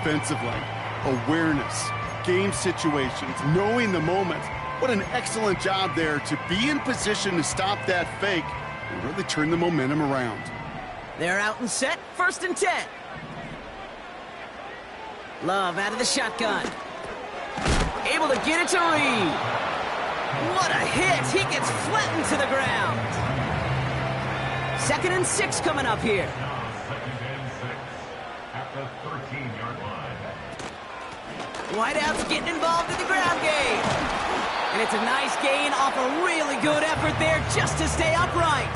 defensively. Awareness, game situations, knowing the moment. What an excellent job there to be in position to stop that fake and really turn the momentum around. They're out and set, 1st and 10. Love out of the shotgun. Able to get it to Reed. What a hit! He gets flattened to the ground. 2nd and 6 coming up here. Whiteout's getting involved in the ground game. And it's a nice gain off a really good effort there just to stay upright.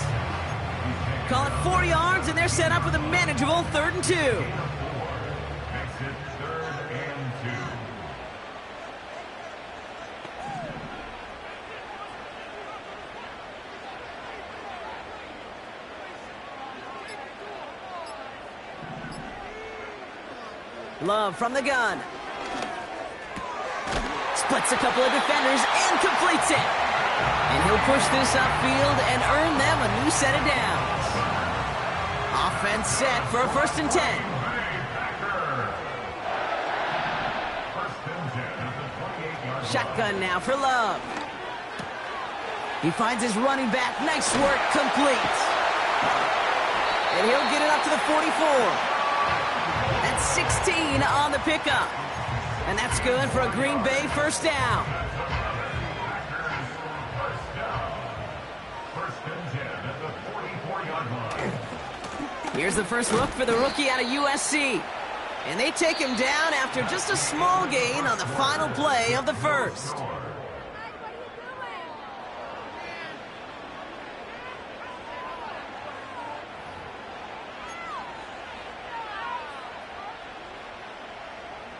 Call it 4 yards, and they're set up with a manageable 3rd and 2. Love from the gun. Splits a couple of defenders and completes it. And he'll push this upfield and earn them a new set of downs. Offense set for a 1st and 10. Shotgun now for Love. He finds his running back. Nice work, complete. And he'll get it up to the 44. That's 16 on the pickup. And that's good for a Green Bay 1st down. Here's the first look for the rookie out of USC. And they take him down after just a small gain on the final play of the 1st.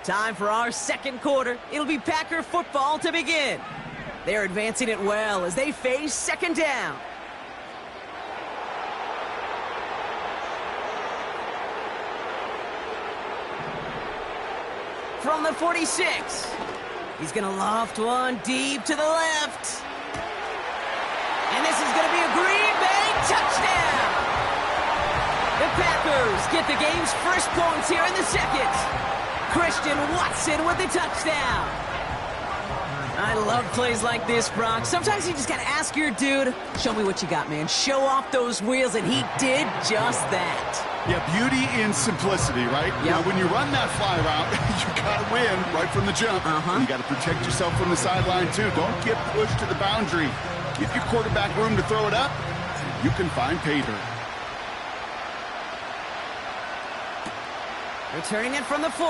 Time for our 2nd quarter. It'll be Packer football to begin. They're advancing it well as they face 2nd down. From the 46. He's going to loft one deep to the left. And this is going to be a Green Bay touchdown. The Packers get the game's first points here in the 2nd. Christian Watson with the touchdown. I love plays like this, Brock. Sometimes you just got to ask your dude, show me what you got, man. Show off those wheels, and he did just that. Yeah, beauty in simplicity, right? Yep. Now, when you run that fly route, you got to win right from the jump. You got to protect yourself from the sideline, too. Don't get pushed to the boundary. Give your quarterback room to throw it up. You can find pay dirt. Returning it from the 4.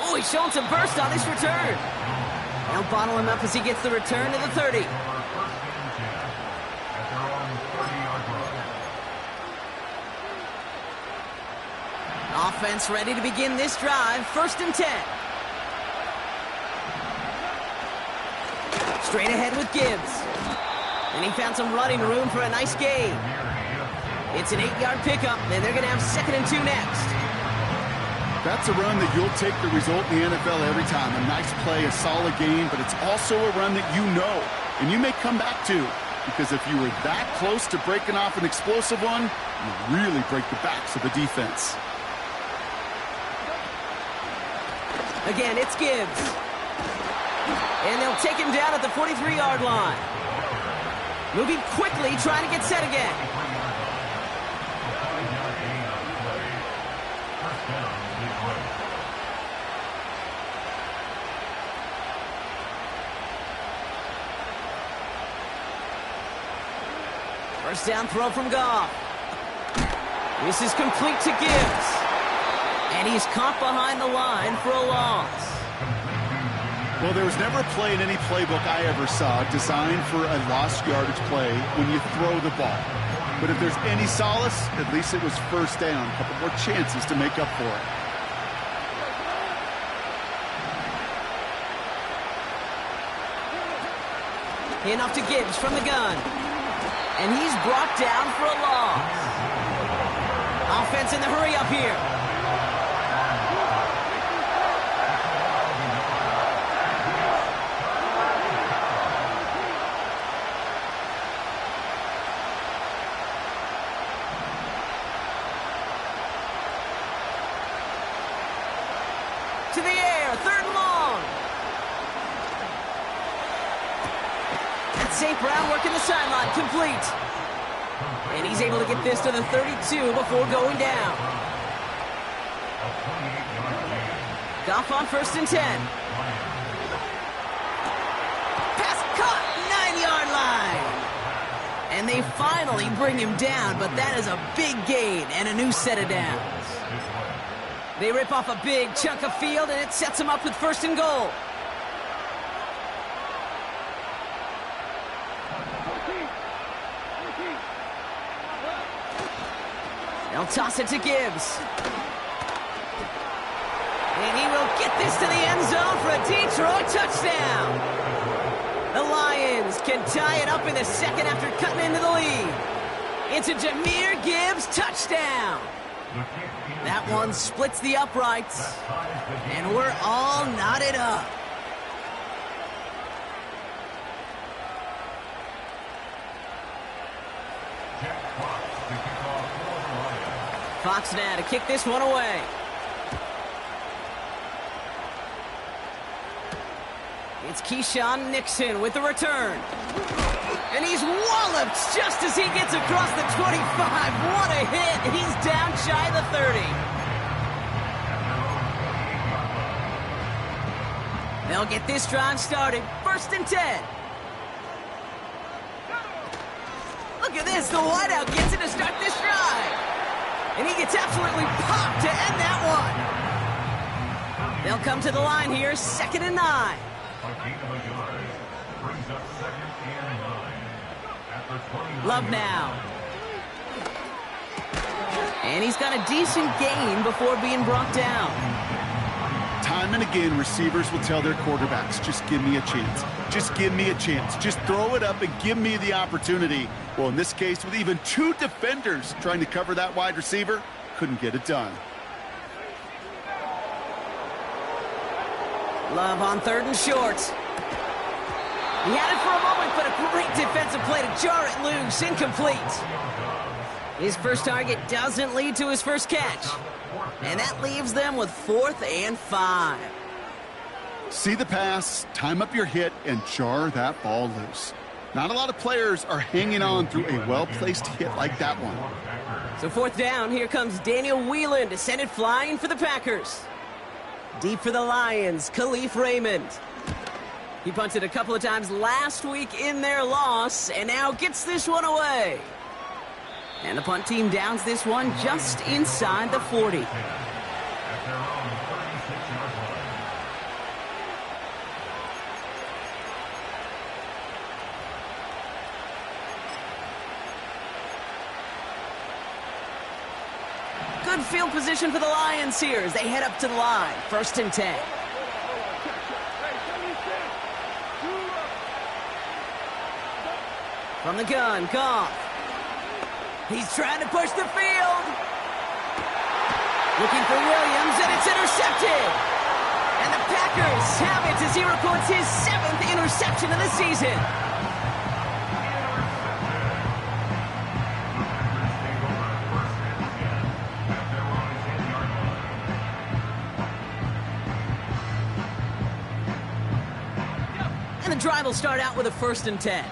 Oh, he's showing some burst on this return. They'll bottle him up as he gets the return to the 30. Offense ready to begin this drive. 1st and 10. Straight ahead with Gibbs. And he found some running room for a nice gain. It's an 8-yard pickup, and they're going to have 2nd and 2 next. That's a run that you'll take the result in the NFL every time. A nice play, a solid game, but it's also a run that you know, and you may come back to, because if you were that close to breaking off an explosive one, you really break the backs of the defense. Again, it's Gibbs. And they'll take him down at the 43-yard line. Moving quickly, trying to get set again. First down throw from Goff. This is complete to Gibbs. And he's caught behind the line for a loss. Well, there was never a play in any playbook I ever saw designed for a lost yardage play when you throw the ball. But if there's any solace, at least it was first down. A couple more chances to make up for it. Handoff to Gibbs from the gun. And he's brought down for a loss. Offense in the hurry up here. to the air. 3rd and long. That's St. Brown working the sideline. Complete. And he's able to get this to the 32 before going down. Goff on 1st and 10. Pass caught, 9-yard line. And they finally bring him down, but that is a big gain and a new set of downs. They rip off a big chunk of field, and it sets them up with 1st and goal. They'll toss it to Gibbs. And he will get this to the end zone for a Detroit touchdown. The Lions can tie it up in the 2nd after cutting into the lead. It's a Jahmyr Gibbs touchdown. That one splits the uprights, and we're all knotted up. Fox now to kick this one away. It's Keyshawn Nixon with the return. And he's walloped just as he gets across the 25. What a hit. He's down shy of the 30. They'll get this drive started. 1st and 10. Look at this. The wideout gets it to start this drive. And he gets absolutely popped to end that one. They'll come to the line here. 2nd and 9. Love now. And he's got a decent gain before being brought down. Time and again, receivers will tell their quarterbacks, just give me a chance. Just give me a chance. Just throw it up and give me the opportunity. Well, in this case, with even 2 defenders trying to cover that wide receiver, couldn't get it done. Love on 3rd and short. He had it for a moment, but a great defensive play to jar it loose. Incomplete. His first target doesn't lead to his first catch. And that leaves them with 4th and 5. See the pass, time up your hit, and jar that ball loose. Not a lot of players are hanging on through a well-placed hit like that one. So 4th down, here comes Daniel Whelan to send it flying for the Packers. Deep for the Lions, Khalif Raymond. He punted a couple of times last week in their loss, and now gets this one away. And the punt team downs this one just inside the 40. Good field position for the Lions here as they head up to the line. 1st and 10. From the gun, Goff. He's trying to push the field. Looking for Williams, and it's intercepted. And the Packers have it as he records his 7th interception of the season. And the drive will start out with a 1st and 10.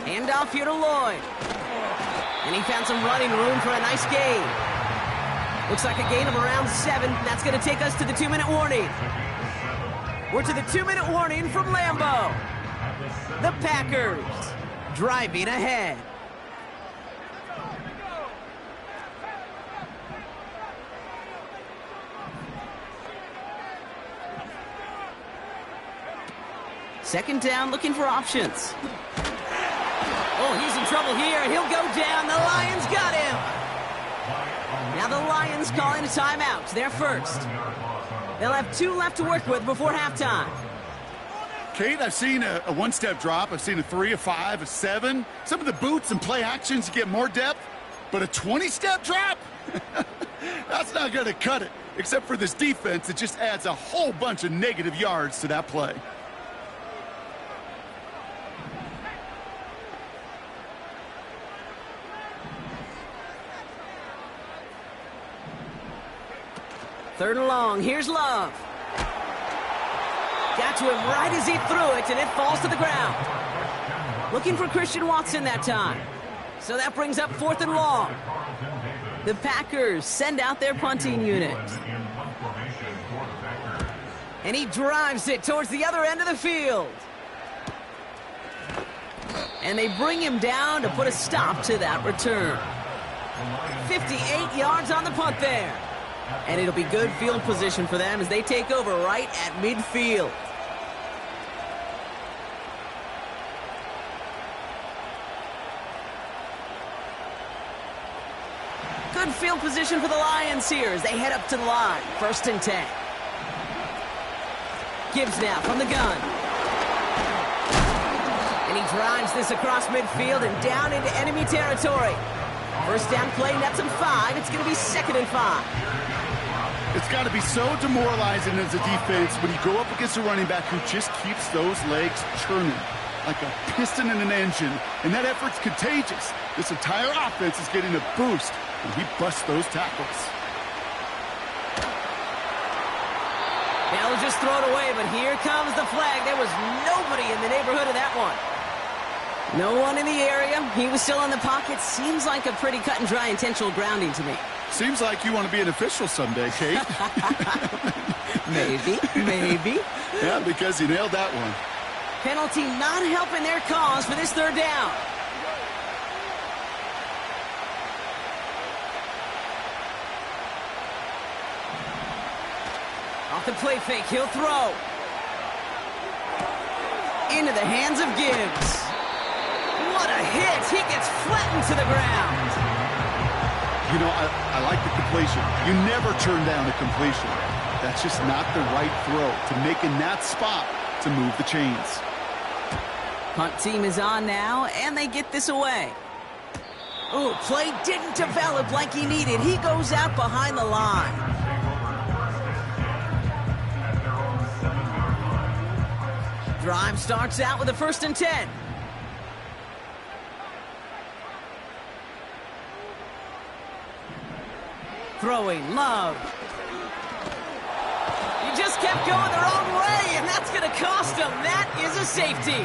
Handoff here to Lloyd. And he found some running room for a nice gain. Looks like a gain of around 7. That's going to take us to the 2-minute warning. We're to the 2-minute warning from Lambeau. The Packers driving ahead. Second down, looking for options. Oh, he's in trouble here. He'll go down. The Lions got him. Now the Lions calling a timeout. They're first. They'll have 2 left to work with before halftime. Kate, I've seen a one-step drop. I've seen a 3, a 5, a 7. Some of the boots and play actions get more depth. But a 20-step drop? That's not going to cut it. Except for this defense, it just adds a whole bunch of negative yards to that play. 3rd and long. Here's Love. Got to him right as he threw it, and it falls to the ground. Looking for Christian Watson that time. So that brings up 4th and long. The Packers send out their punting unit. And he drives it towards the other end of the field. And they bring him down to put a stop to that return. 58 yards on the punt there. And it'll be good field position for them as they take over right at midfield. Good field position for the Lions here as they head up to the line. 1st and 10. Gibbs now from the gun. And he drives this across midfield and down into enemy territory. 1st down play, nets him 5. It's going to be 2nd and 5. It's got to be so demoralizing as a defense when you go up against a running back who just keeps those legs churning like a piston in an engine, and that effort's contagious. This entire offense is getting a boost when he busts those tackles. They'll just throw it away, but here comes the flag. There was nobody in the neighborhood of that one. No one in the area. He was still in the pocket. Seems like a pretty cut and dry intentional grounding to me. Seems like you want to be an official someday, Kate. Maybe. Yeah, because you nailed that one. Penalty not helping their cause for this 3rd down. Off the play fake, he'll throw. Into the hands of Gibbs. What a hit! He gets flattened to the ground. You know, I like the completion. You never turn down a completion. That's just not the right throw to make in that spot to move the chains. Punt team is on now, and they get this away. Ooh, play didn't develop like he needed. He goes out behind the line. Drive starts out with a 1st and 10. Throwing, Love. He just kept going the wrong way, and that's going to cost him. That is a safety.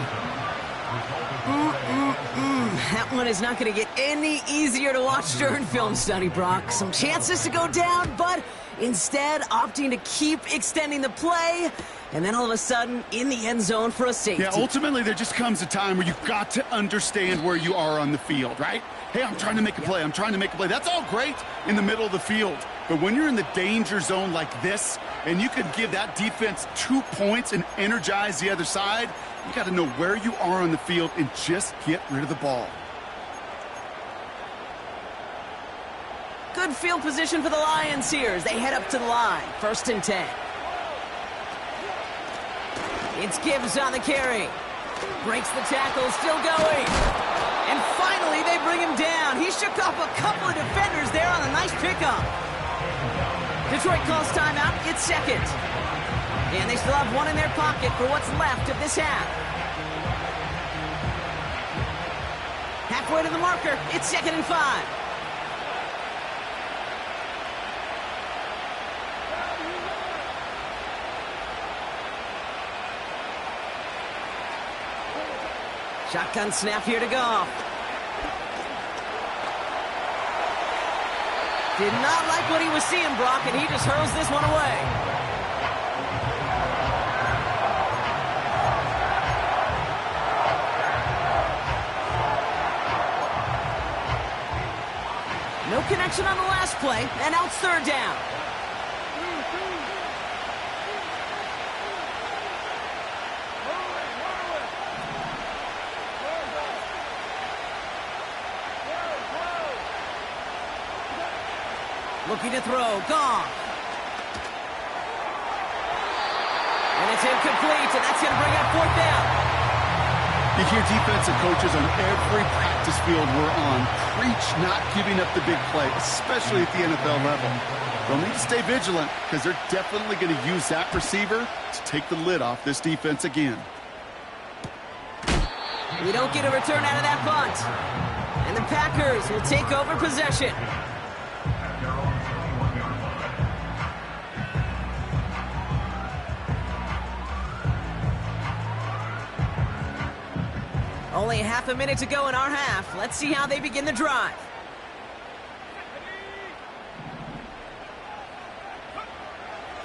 That one is not going to get any easier to watch during film study, Brock. Some chances to go down, but instead opting to keep extending the play, and then all of a sudden in the end zone for a safety. Yeah, ultimately there just comes a time where you've got to understand where you are on the field, right? Hey, I'm trying to make a play. I'm trying to make a play. That's all great in the middle of the field. But when you're in the danger zone like this, and you can give that defense 2 points and energize the other side, you got to know where you are on the field and just get rid of the ball. Good field position for the Lions here as they head up to the line. 1st and 10. It's Gibbs on the carry. Breaks the tackle, still going. And finally, they bring him down. He shook off a couple of defenders there on a nice pickup. Detroit calls timeout. It's 2nd. And they still have one in their pocket for what's left of this half. Halfway to the marker. It's 2nd and 5. Shotgun snap here to Goff. Did not like what he was seeing, Brock, and he just hurls this one away. No connection on the last play, and now it's 3rd down. Looking to throw, Goff. And it's incomplete, and that's going to bring up 4th down. You hear defensive coaches on every practice field we're on preach not giving up the big play, especially at the NFL level. They'll need to stay vigilant because they're definitely going to use that receiver to take the lid off this defense again. We don't get a return out of that punt. And the Packers will take over possession. Only half a minute to go in our half. Let's see how they begin the drive.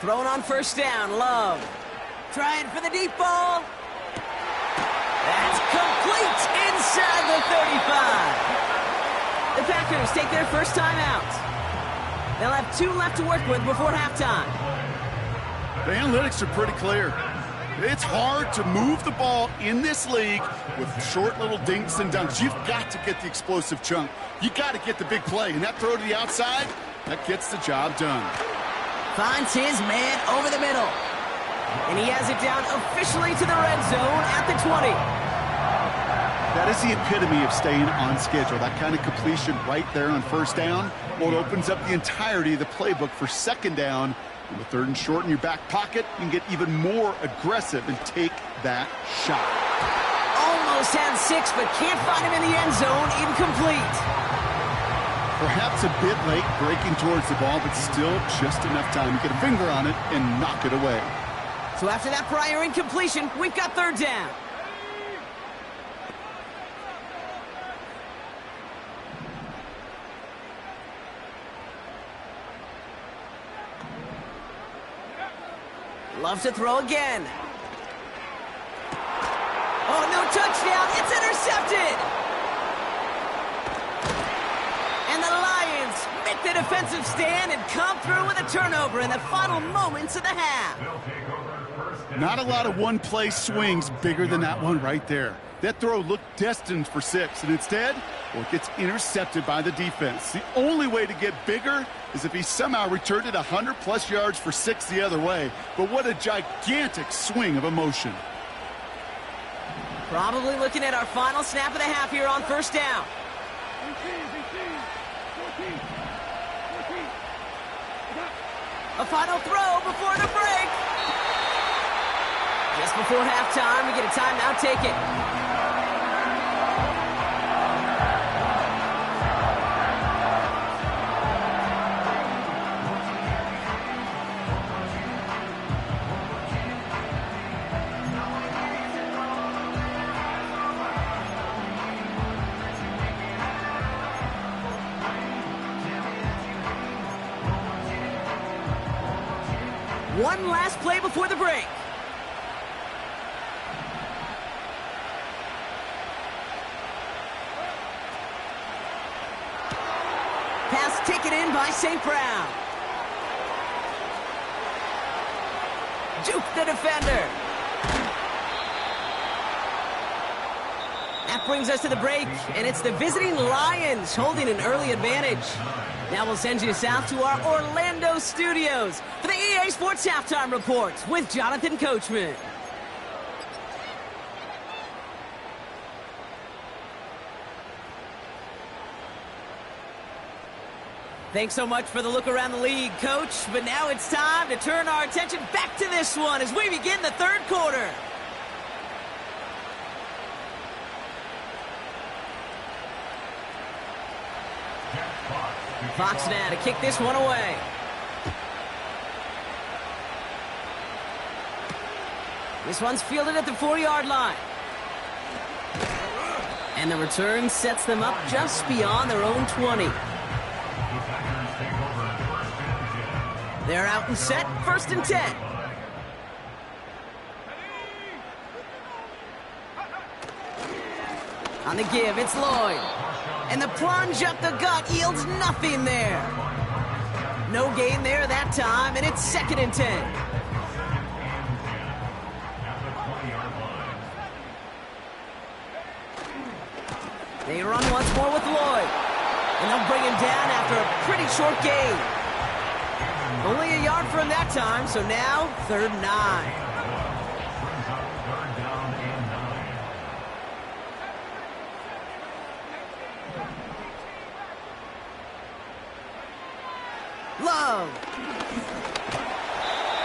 Throwing on first down, Love. Trying for the deep ball. That's complete inside the 35. The Packers take their first time out. They'll have 2 left to work with before halftime. The analytics are pretty clear. It's hard to move the ball in this league with short little dinks and dunks. You've got to get the explosive chunk. You got to get the big play. And that throw to the outside, that gets the job done. Finds his man over the middle. And he has it down officially to the red zone at the 20. That is the epitome of staying on schedule. That kind of completion right there on first down. Well, it opens up the entirety of the playbook for second down. And with 3rd and short in your back pocket, you can get even more aggressive and take that shot. Almost had 6, but can't find him in the end zone. Incomplete. Perhaps a bit late breaking towards the ball, but still just enough time to get a finger on it and knock it away. So after that prior incompletion, we've got 3rd down. Loves to throw again. Oh, no touchdown. It's intercepted. And the Lions make the defensive stand and come through with a turnover in the final moments of the half. Not a lot of one-play swings bigger than that one right there. That throw looked destined for 6, and instead, well, it gets intercepted by the defense. The only way to get bigger is if he somehow returned it 100-plus yards for 6 the other way. But what a gigantic swing of emotion. Probably looking at our final snap of the half here on first down. A final throw before the break. Just before halftime, we get a timeout taken. One last play before the break. Pass taken in by St. Brown. Juke the defender. That brings us to the break, and it's the visiting Lions holding an early advantage. Now we'll send you south to our Orlando studios for the EA Sports Halftime Report with Jonathan Coachman. Thanks so much for the look around the league, Coach. But now it's time to turn our attention back to this one as we begin the 3rd quarter. Fox now to kick this one away. This one's fielded at the 4-yard line. And the return sets them up just beyond their own 20. They're out and set, 1st and 10. On the give, it's Lloyd. And the plunge up the gut yields nothing there. No gain there that time, and it's 2nd and 10. They run once more with Lloyd. And they'll bring him down after a pretty short gain. Only a yard for him that time, so now 3rd and 9. Love.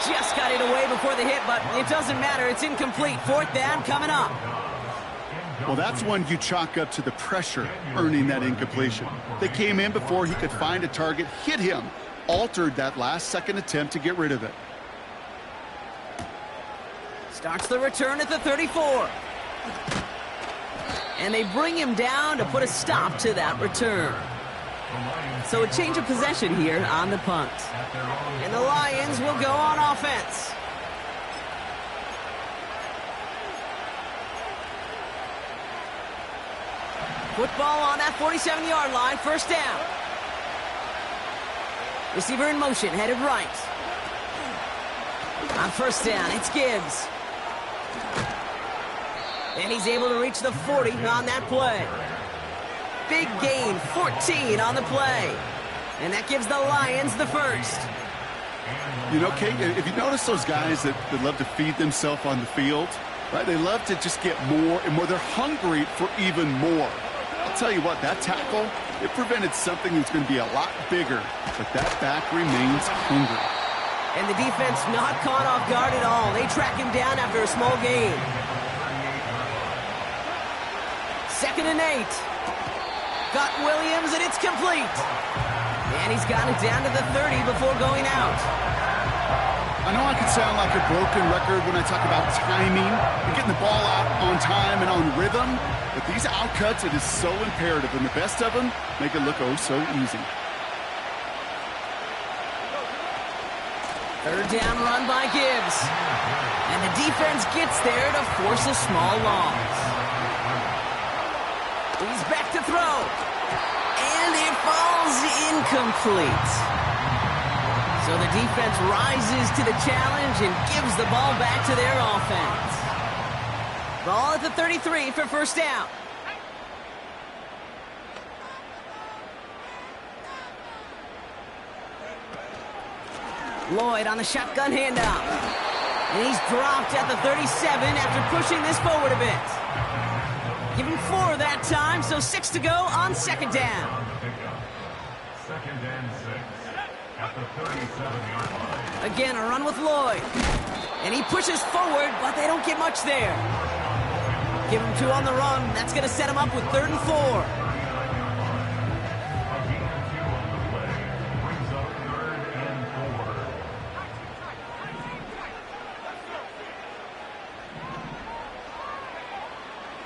Just got it away before the hit, but it doesn't matter. It's incomplete. 4th down coming up. Well, that's one you chalk up to the pressure earning that incompletion. They came in before he could find a target, hit him, altered that last-second attempt to get rid of it. Starts the return at the 34. And they bring him down to put a stop to that return. So a change of possession here on the punt. And the Lions will go on offense. Football on that 47-yard line, first down. Receiver in motion, headed right. On first down, it's Gibbs. And he's able to reach the 40 on that play. Big gain, 14 on the play. And that gives the Lions the first. You know, Kate, if you notice those guys that love to feed themselves on the field, right? They love to just get more and more. They're hungry for even more. I'll tell you what, that tackle, it prevented something that's going to be a lot bigger, but that back remains hungry. And the defense not caught off guard at all. They track him down after a small gain. 2nd and 8. Got Williams, and it's complete. And he's got it down to the 30 before going out. I know I could sound like a broken record when I talk about timing and getting the ball out on time and on rhythm, but these outcuts, it is so imperative, and the best of them make it look oh so easy. 3rd down run by Gibbs. And the defense gets there to force a small loss. He's back to throw. And it falls incomplete. So the defense rises to the challenge and gives the ball back to their offense. Ball at the 33 for first down. Lloyd on the shotgun handoff. And he's dropped at the 37 after pushing this forward a bit. Give him 4 that time, so 6 to go on 2nd down. 2nd and 6 at the 37-yard line. Again, a run with Lloyd. And he pushes forward, but they don't get much there. Give him 2 on the run. That's going to set him up with 3rd and 4.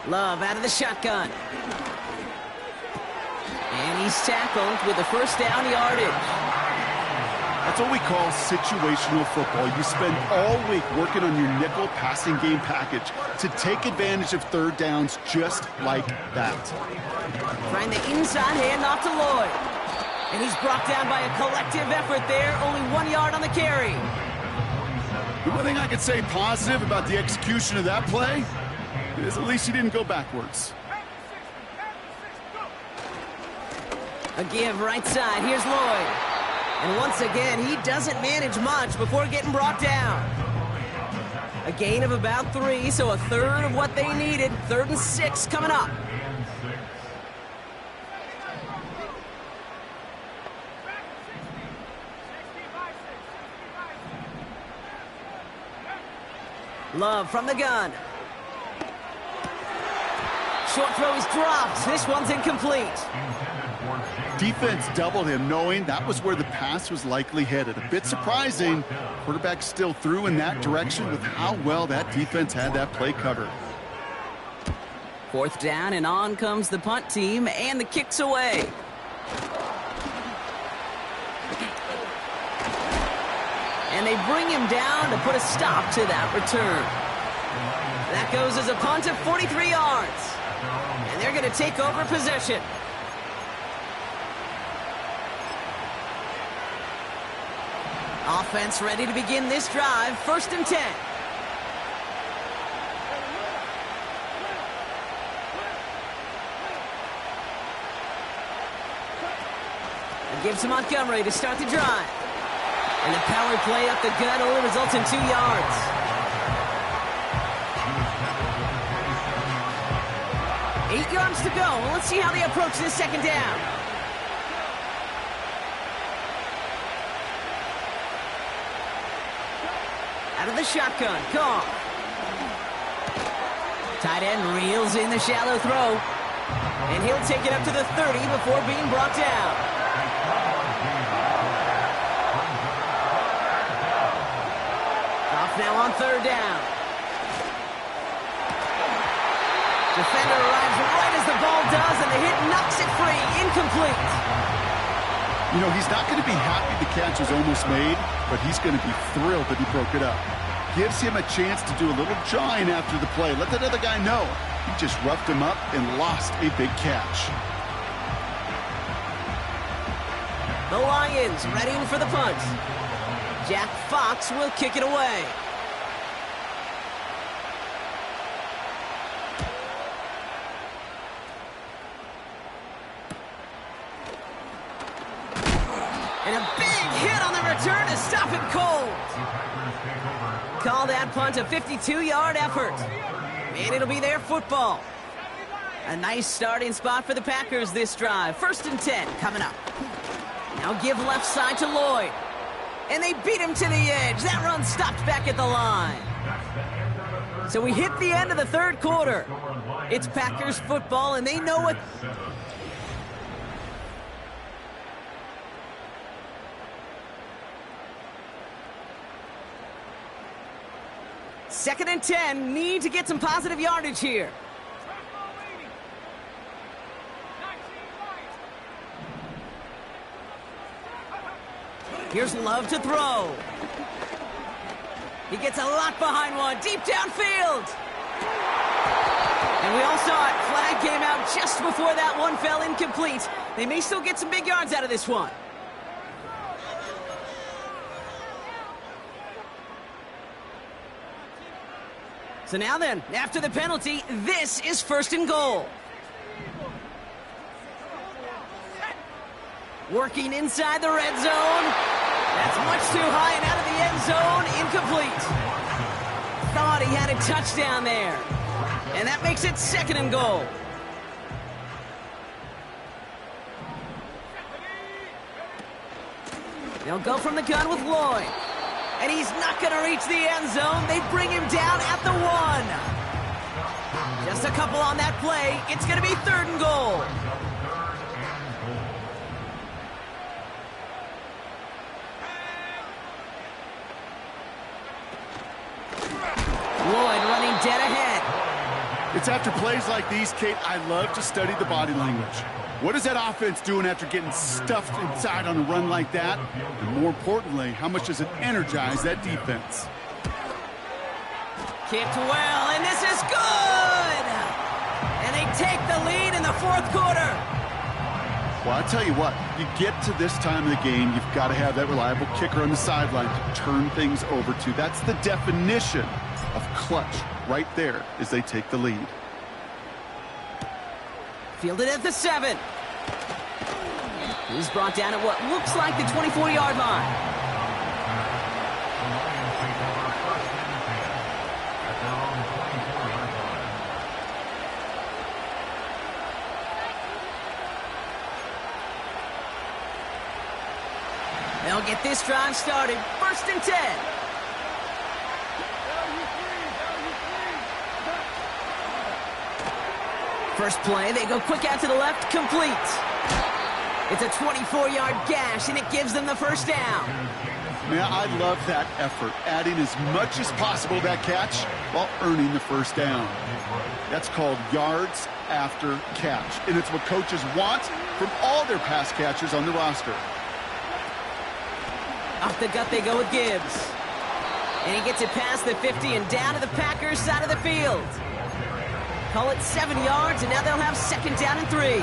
Love out of the shotgun. And he's tackled with the first down yardage. That's what we call situational football. You spend all week working on your nickel passing game package to take advantage of 3rd downs just like that. Trying the inside handoff to Lloyd. And he's brought down by a collective effort there. Only 1 yard on the carry. The one thing I could say positive about the execution of that play is at least he didn't go backwards. A give right side. Here's Lloyd. And once again, he doesn't manage much before getting brought down. A gain of about 3, so a 1/3 of what they needed. 3rd and 6 coming up. Love from the gun. Short throw is dropped. This one's incomplete. Defense doubled him, knowing that was where the pass was likely headed. A bit surprising. Quarterback still threw in that direction with how well that defense had that play covered. 4th down, and on comes the punt team, and the kick's away. And they bring him down to put a stop to that return. That goes as a punt of 43 yards. And they're going to take over possession. Offense ready to begin this drive. 1st and 10. It gives to Montgomery to start the drive. And the power play up the gut only results in 2 yards. Eight yards to go. Well, let's see how they approach this 2nd down. Out of the shotgun, Goff. Tight end reels in the shallow throw. And he'll take it up to the 30 before being brought down. Goff now on 3rd down. Defender arrives right three, incomplete. You know, he's not going to be happy the catch was almost made, but he's going to be thrilled that he broke it up. Gives him a chance to do a little jawing after the play. Let that other guy know. He just roughed him up and lost a big catch. The Lions ready for the punt. Jack Fox will kick it away. And a big hit on the return to stop him cold. Call that punt a 52-yard effort. And it'll be their football. A nice starting spot for the Packers this drive. 1st and 10 coming up. Now give left side to Lloyd. And they beat him to the edge. That run stopped back at the line. So we hit the end of the third quarter. It's Packers football, and they know it. Second and 10, need to get some positive yardage here. Here's Love to throw. He gets a lot behind one, deep downfield. And we all saw it. Flag came out just before that one fell incomplete. They may still get some big yards out of this one. So now then, after the penalty, this is 1st and goal. Working inside the red zone. That's much too high and out of the end zone. Incomplete. Thought he had a touchdown there. And that makes it 2nd and goal. They'll go from the gun with Lloyd. And he's not going to reach the end zone. They bring him down at the 1. Just a couple on that play. It's going to be 3rd and goal. Lloyd running dead ahead. It's after plays like these, Kate, I love to study the body language. What is that offense doing after getting stuffed inside on a run like that? And more importantly, how much does it energize that defense? Kicked well, and this is good! And they take the lead in the 4th quarter. Well, I'll tell you what, you get to this time of the game, you've got to have that reliable kicker on the sideline to turn things over to. That's the definition of clutch right there as they take the lead. Fielded at the 7. He's brought down at what looks like the 24-yard line. They'll get this drive started. 1st and 10. First play, they go quick out to the left, complete. It's a 24-yard gash, and it gives them the 1st down. Man, I love that effort, adding as much as possible to that catch while earning the 1st down. That's called yards after catch, and it's what coaches want from all their pass catchers on the roster. Off the gut they go with Gibbs. And he gets it past the 50 and down to the Packers side of the field. Call it 7 yards, and now they'll have 2nd down and 3.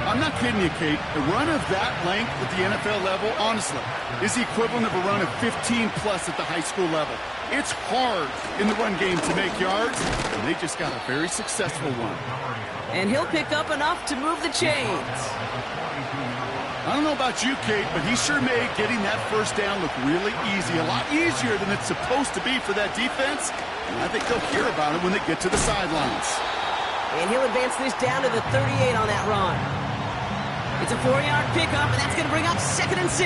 I'm not kidding you, Kate. A run of that length at the NFL level, honestly, is the equivalent of a run of 15-plus at the high school level. It's hard in the run game to make yards, and they just got a very successful one. And he'll pick up enough to move the chains. I don't know about you, Kate, but he sure made getting that 1st down look really easy. A lot easier than it's supposed to be for that defense. And I think they'll hear about it when they get to the sidelines. And he'll advance this down to the 38 on that run. It's a 4-yard pickup, and that's going to bring up 2nd and 6.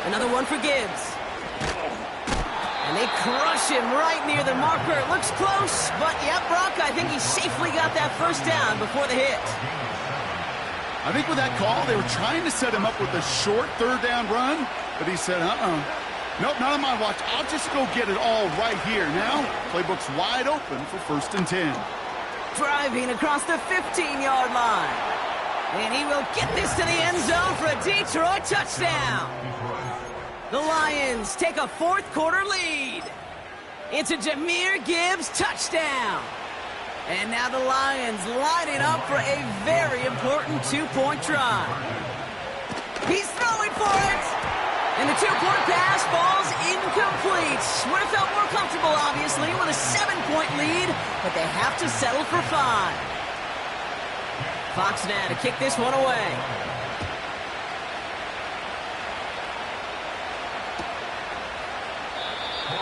Another one for Gibbs. And they crush him right near the marker. It looks close, but yep, Brock, I think he safely got that 1st down before the hit. I think with that call, they were trying to set him up with a short third down run, but he said, nope, not on my watch. I'll just go get it all right here. Now, playbook's wide open for 1st and 10. Driving across the 15-yard line. And he will get this to the end zone for a Detroit touchdown. The Lions take a fourth-quarter lead. It's a Jahmyr Gibbs touchdown. And now the Lions lining up for a very important two-point try. He's throwing for it. And the two-point pass falls incomplete. Would have felt more comfortable, obviously, with a 7-point lead, but they have to settle for 5. Fox now to kick this one away.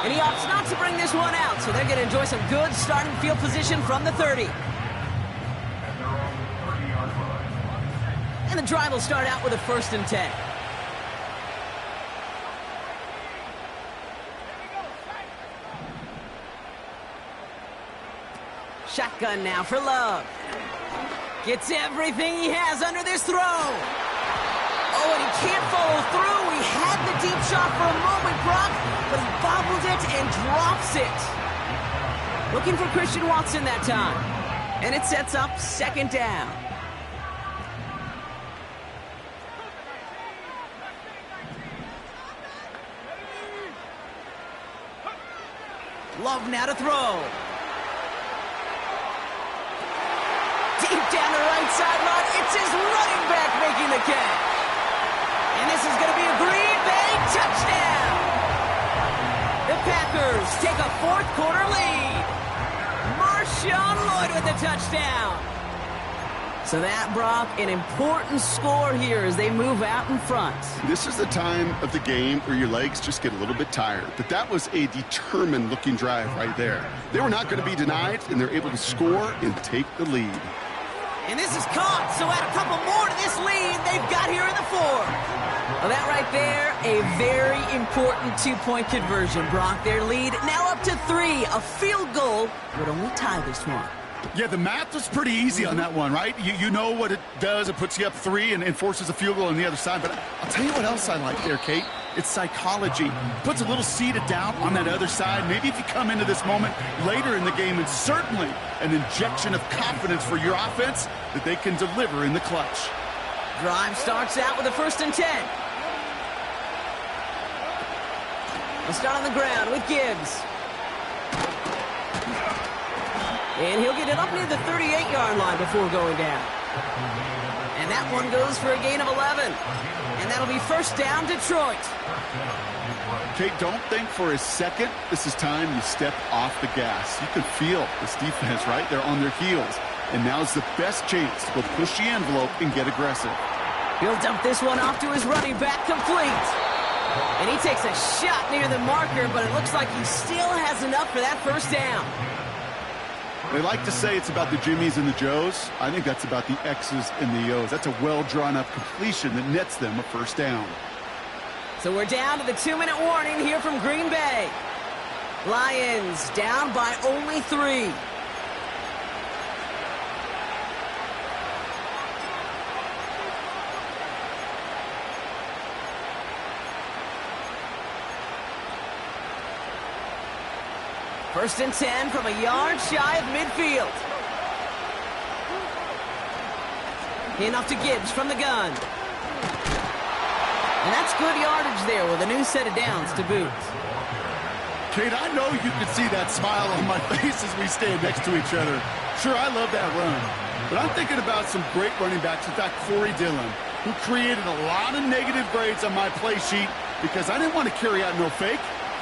And he opts not to bring this one out, so they're going to enjoy some good starting field position from the 30. And the drive will start out with a 1st and 10. Shotgun now for Love. Gets everything he has under this throw. Oh, and he can't follow through. He had the deep shot for a moment, Brock, but he bobbled it and drops it. Looking for Christian Watson that time. And it sets up 2nd down. Love now to throw. Deep down the right sideline, it's his running back making the catch. And this is going to be a Green Bay touchdown. The Packers take a fourth-quarter lead. Marshawn Lloyd with the touchdown. So that, Brock, an important score here as they move out in front. This is the time of the game where your legs just get a little bit tired. But that was a determined-looking drive right there. They were not going to be denied, and they're able to score and take the lead. And this is caught, so add a couple more to this lead they've got here in the 4th. Well, that right there, a very important two-point conversion. Brock, their lead now up to 3. A field goal would only tie this one. Yeah, the math was pretty easy on that one, right? You know what it does. It puts you up 3 and forces a field goal on the other side. But I'll tell you what else I like there, Kate. It's psychology. Puts a little seed of doubt on that other side. Maybe if you come into this moment later in the game, and certainly an injection of confidence for your offense that they can deliver in the clutch. Drive starts out with a 1st and 10. They'll start on the ground with Gibbs. And he'll get it up near the 38-yard line before going down. And that one goes for a gain of 11. And that'll be 1st down, Detroit. Kate, don't think for a second this is time you step off the gas. You can feel this defense, right? They're on their heels. And now's the best chance to go push the envelope and get aggressive. He'll dump this one off to his running back, complete. And he takes a shot near the marker, but it looks like he still has enough for that 1st down. They like to say it's about the Jimmies and the Joes. I think that's about the X's and the O's. That's a well-drawn-up completion that nets them a 1st down. So we're down to the 2-minute warning here from Green Bay. Lions down by only 3. First and 10 from a yard shy of midfield. Enough to Gibbs from the gun. And that's good yardage there with a new set of downs to boot. Kate, I know you can see that smile on my face as we stand next to each other. Sure, I love that run. But I'm thinking about some great running backs. In fact, Corey Dillon, who created a lot of negative grades on my play sheet because I didn't want to carry out no fake.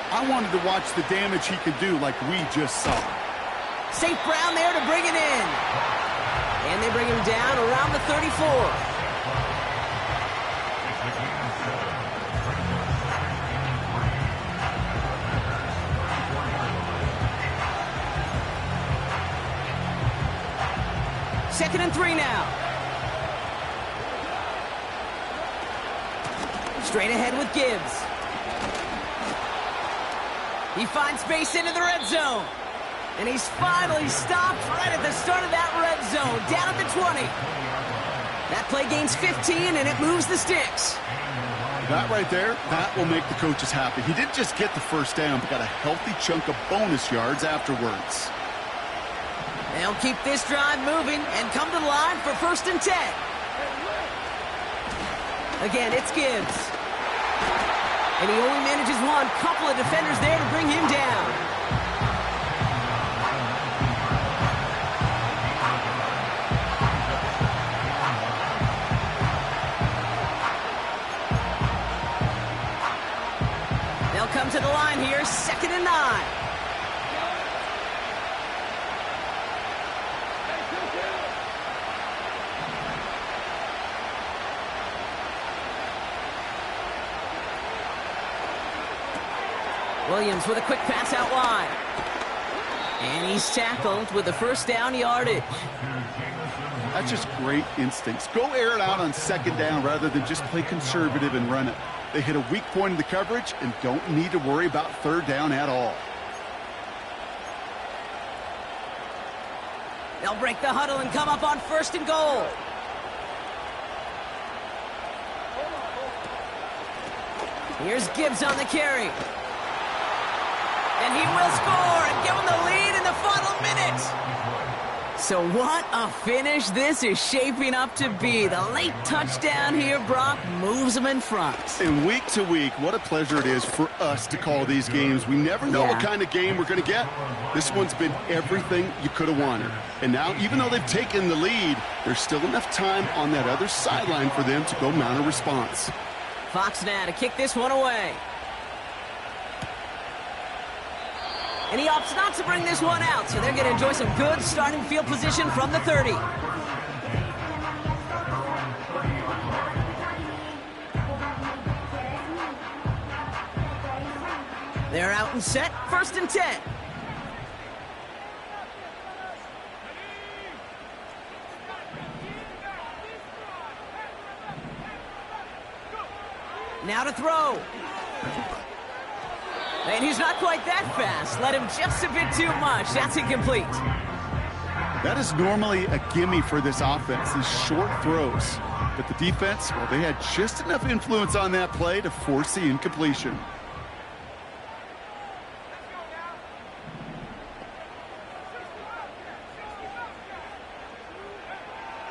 I wanted to watch the damage he could do like we just saw. St. Brown there to bring it in. And they bring him down around the 34. Second and 3 now. Straight ahead with Gibbs. He finds space into the red zone. And he's finally stopped right at the start of that red zone, down at the 20. That play gains 15, and it moves the sticks. That right there, that will make the coaches happy. He didn't just get the first down, but got a healthy chunk of bonus yards afterwards. They'll keep this drive moving and come to the line for 1st and 10. Again, it's Gibbs. And he only manages one. Couple of defenders there to bring him down. They'll come to the line here, 2nd and 9. Williams with a quick pass out wide. And he's tackled with the 1st down yardage. That's just great instincts. Go air it out on 2nd down rather than just play conservative and run it. They hit a weak point in the coverage and don't need to worry about 3rd down at all. They'll break the huddle and come up on 1st and goal. Here's Gibbs on the carry. And he will score and give him the lead in the final minute. So what a finish this is shaping up to be. The late touchdown here, Brock, moves them in front. And week to week, what a pleasure it is for us to call these games. We never know what kind of game we're going to get. This one's been everything you could have wanted. And now, even though they've taken the lead, there's still enough time on that other sideline for them to go mount a response. Fox now to kick this one away. And he opts not to bring this one out, so they're going to enjoy some good starting field position from the 30. They're out and set, 1st and 10. Now to throw. And he's not quite that fast. Let him just a bit too much. That's incomplete. That is normally a gimme for this offense, these short throws. But the defense, well, they had just enough influence on that play to force the incompletion.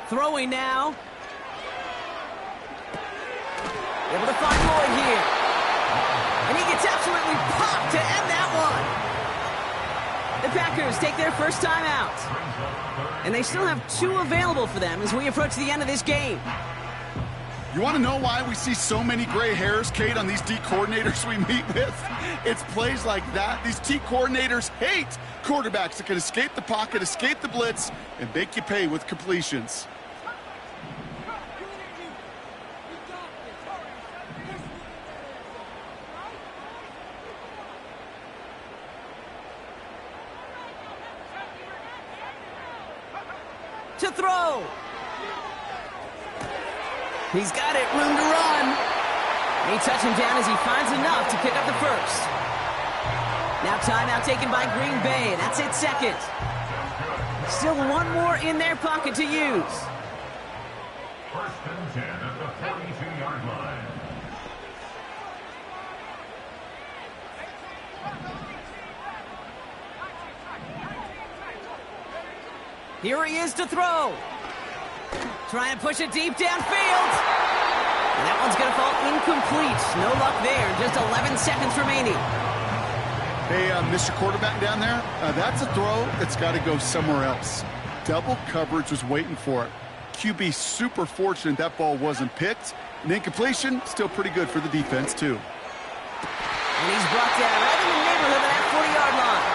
Throwing now. Able to find Lloyd here. And he gets absolutely popped to end that one. The Packers take their 1st time out. And they still have 2 available for them as we approach the end of this game. You want to know why we see so many gray hairs, Kate, on these D coordinators we meet with? It's plays like that. These D coordinators hate quarterbacks that can escape the pocket, escape the blitz, and make you pay with completions. To throw. He's got it, room to run. And he touches him down as he finds enough to pick up the 1st. Now timeout taken by Green Bay. That's it, 2nd. Still 1 more in their pocket to use. 1st and 10 at the 42-yard line. Here he is to throw. Try and push it deep downfield. And that one's going to fall incomplete. No luck there. Just 11 seconds remaining. Hey, Mr. Quarterback down there, that's a throw that's got to go somewhere else. Double coverage was waiting for it. QB super fortunate that ball wasn't picked. And incompletion, still pretty good for the defense, too. And he's brought down right in the neighborhood of that 40-yard line.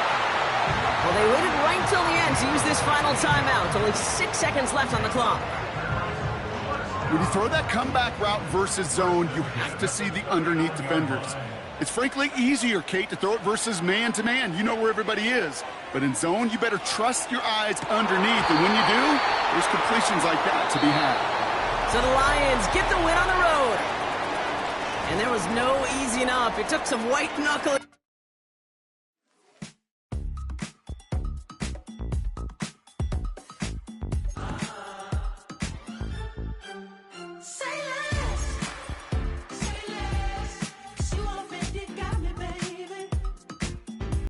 Well, they waited right till the end to use this final timeout. Only 6 seconds left on the clock. When you throw that comeback route versus zone, you have to see the underneath defenders. It's frankly easier, Kate, to throw it versus man-to-man. You know where everybody is. But in zone, you better trust your eyes underneath. And when you do, there's completions like that to be had. So the Lions get the win on the road. And there was no easing up. It took some white knuckling.